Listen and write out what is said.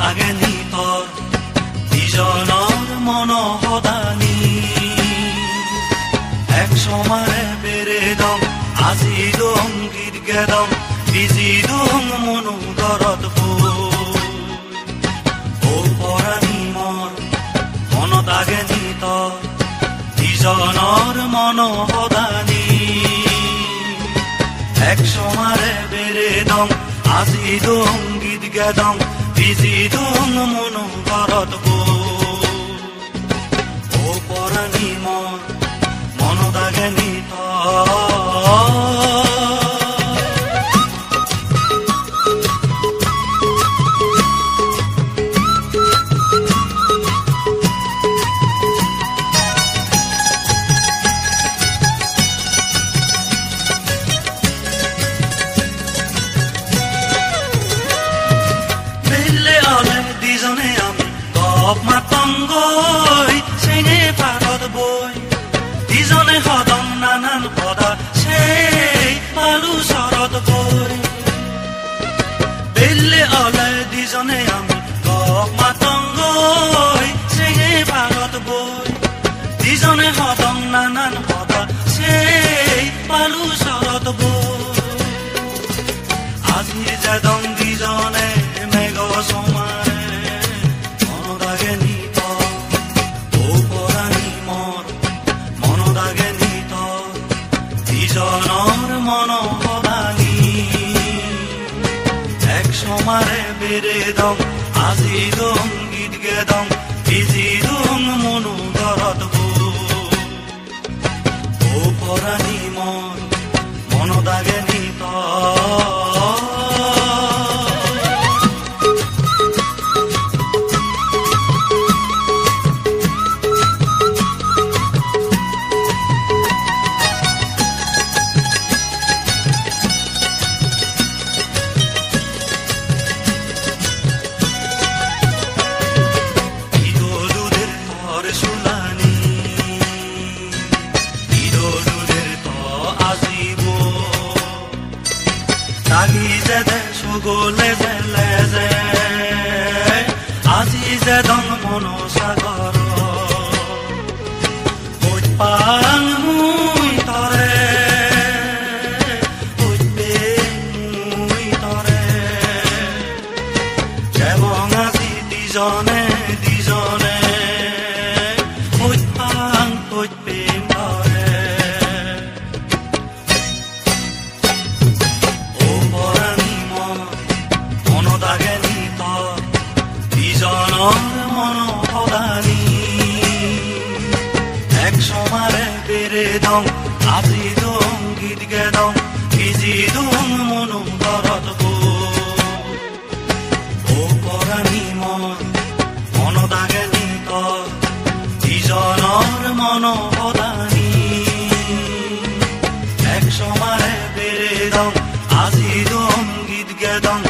আগেনি তৰ ইজনৰ মন সদানি এক সমাৰে বেৰে দম আজি দম গীত গেদম বিজি দম মনো দৰত ও পৰাণী মৰ মনত আগেনি তৰ ইজনৰ মন সদানি এক সমাৰে বেৰে দম আজি দম গীত গেদম বিজি দম মনো দৰত ও পৰাণী মৰ মনত আগেনি দিজনে আমি গপ মাতংগৈ চেঙে পাৰত বৈ দিজনে সদম নানান পদা সেই পালু চৰত গৈ বেলে অলে দিজনে আমি গপ মাতংগৈ চেঙে পাৰত বৈ দিজনে সদম নানান পদা সেই পালু চৰত বৈ আজি যেদম দিজনে মেঘ সমাৰে ইজনৰ মন সদানি এক সমাৰে বেৰে দম আজি দম গীত গেদম বিজি দম মনো দৰত ও পৰাণী মৰ মনত আগেনি গলে যে আজি যেদম মন সাগৰ পাং মুই তৰে মুই তৰে যেবং আজি দিজনে দিজনে পাং প্ৰেম তৰে ইজনৰ মন সদানি এক সমাৰে বেৰে দম আজি দম গীত গেদম বিজি দম মনো দৰত ও পৰাণী মৰ মনত আগেনি ইজনৰ মন সদানি এক সমাৰে বেৰে দম আজি দম গীত গেদম